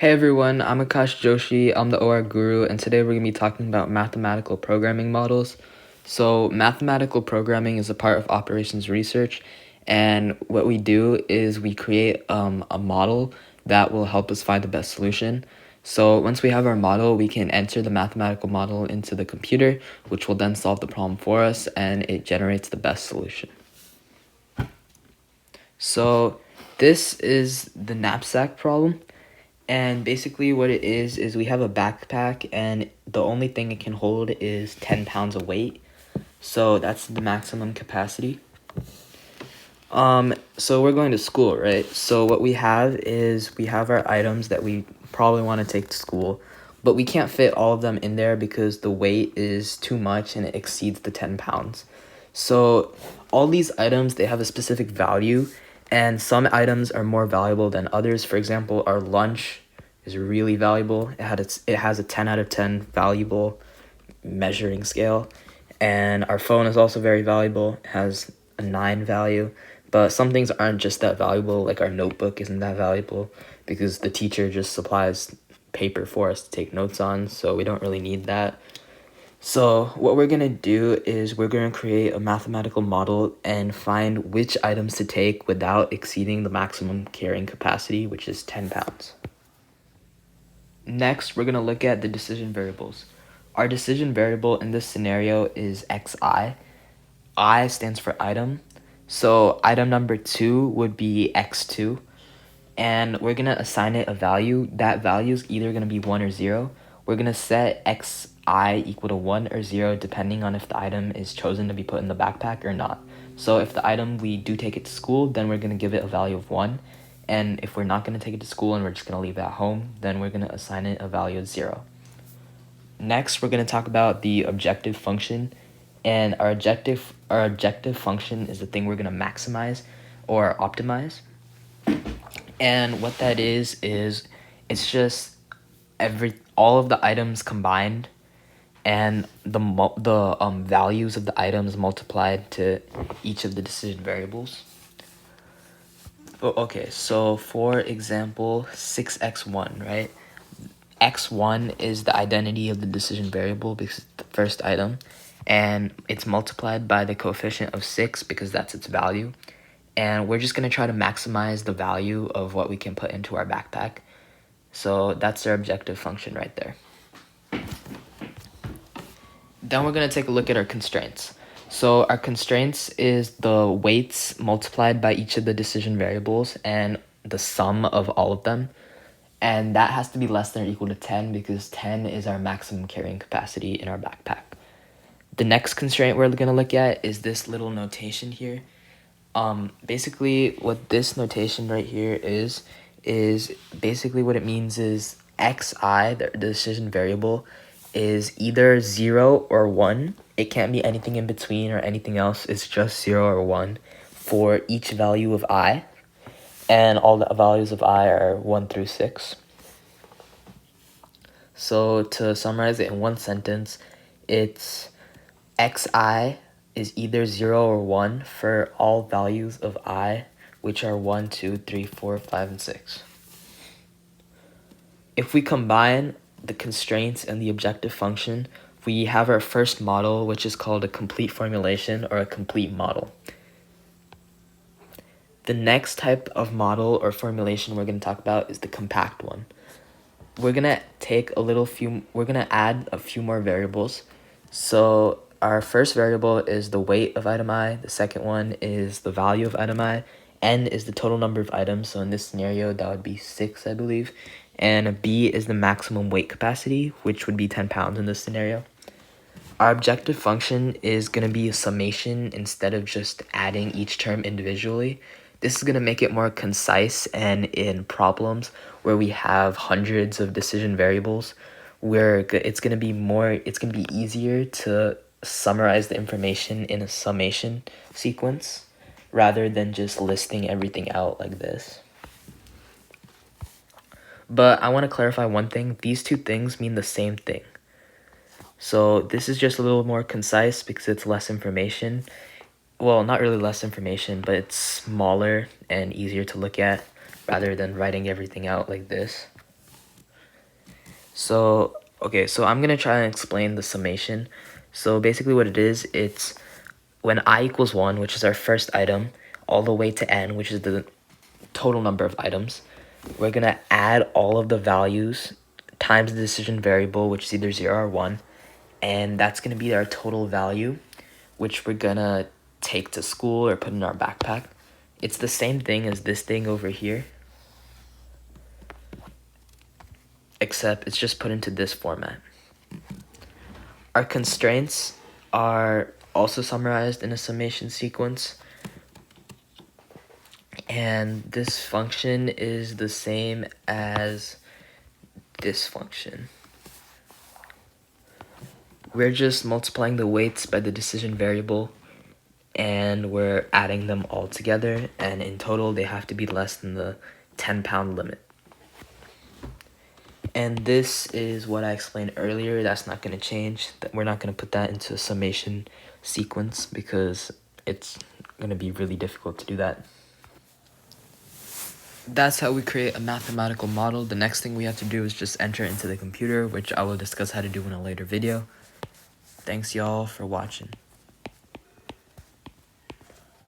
Hey everyone, I'm Akash Joshi. I'm the OR guru, and today we're going to be talking about mathematical programming models. So, mathematical programming is a part of operations research, and what we do is we create a model that will help us find the best solution. So, once we have our model, we can enter the mathematical model into the computer, which will then solve the problem for us, and it generates the best solution. So, this is the knapsack problem. And basically what it is we have a backpack and the only thing it can hold is 10 pounds of weight. So that's the maximum capacity. So we're going to school, right? So what we have is we have our items that we probably want to take to school, but we can't fit all of them in there because the weight is too much and it exceeds the 10 pounds. So all these items, they have a specific value, and some items are more valuable than others. For example, our lunch is really valuable. It has a 10 out of 10 valuable measuring scale, and our phone is also very valuable. It has a 9 value. But some things aren't just that valuable, like our notebook isn't that valuable because the teacher just supplies paper for us to take notes on, so we don't really need that. So what we're going to do is we're going to create a mathematical model and find which items to take without exceeding the maximum carrying capacity, which is 10 pounds. Next, we're going to look at the decision variables. Our decision variable in this scenario is xi. I stands for item. So item number 2 would be x2. And we're going to assign it a value. That value is either going to be 1 or 0. We're going to set xi equal to 1 or 0 depending on if the item is chosen to be put in the backpack or not. So if the item, we do take it to school, then we're going to give it a value of 1. And if we're not going to take it to school and we're just going to leave it at home, then we're going to assign it a value of 0. Next, we're going to talk about the objective function. And our objective function is the thing we're going to maximize or optimize. And what that is it's just all of the items combined and the values of the items multiplied to each of the decision variables. Okay, so for example, 6x1, right? x1 is the identity of the decision variable because it's the first item, and it's multiplied by the coefficient of 6 because that's its value. And we're just going to try to maximize the value of what we can put into our backpack. So that's our objective function right there. Then we're going to take a look at our constraints. So our constraints is the weights multiplied by each of the decision variables and the sum of all of them. And that has to be less than or equal to 10 because 10 is our maximum carrying capacity in our backpack. The next constraint we're going to look at is this little notation here. Basically what this notation right here is basically what it means is xi, the decision variable, is either 0 or 1. It can't be anything in between or anything else. It's just 0 or 1 for each value of I. And all the values of I are 1 through 6. So to summarize it in one sentence, it's xi is either 0 or 1 for all values of I, which are 1, 2, 3, 4, 5, and 6. If we combine the constraints and the objective function, we have our first model, which is called a complete formulation or a complete model. The next type of model or formulation we're going to talk about is the compact one. We're going to add a few more variables. So our first variable is the weight of item I, the second one is the value of item I, n is the total number of items, so in this scenario that would be 6, I believe, and b is the maximum weight capacity, which would be 10 pounds in this scenario. Our objective function is going to be a summation instead of just adding each term individually. This is going to make it more concise, and in problems where we have hundreds of decision variables, where it's going to be easier to summarize the information in a summation sequence rather than just listing everything out like this. But I want to clarify one thing. These two things mean the same thing. So this is just a little more concise because it's less information. Well, not really less information, but it's smaller and easier to look at rather than writing everything out like this. So, okay, so I'm gonna try and explain the summation. So basically what it is, it's when I equals 1, which is our first item, all the way to n, which is the total number of items, we're gonna add all of the values times the decision variable, which is either 0 or 1, and that's gonna be our total value, which we're gonna take to school or put in our backpack. It's the same thing as this thing over here, except it's just put into this format. Our constraints are also summarized in a summation sequence, and this function is the same as this function. We're just multiplying the weights by the decision variable, and we're adding them all together, and in total they have to be less than the 10-pound limit. And this is what I explained earlier. That's not going to change. We're not going to put that into a summation sequence because it's going to be really difficult to do that. That's how we create a mathematical model. The next thing we have to do is just enter it into the computer, which I will discuss how to do in a later video. Thanks y'all for watching.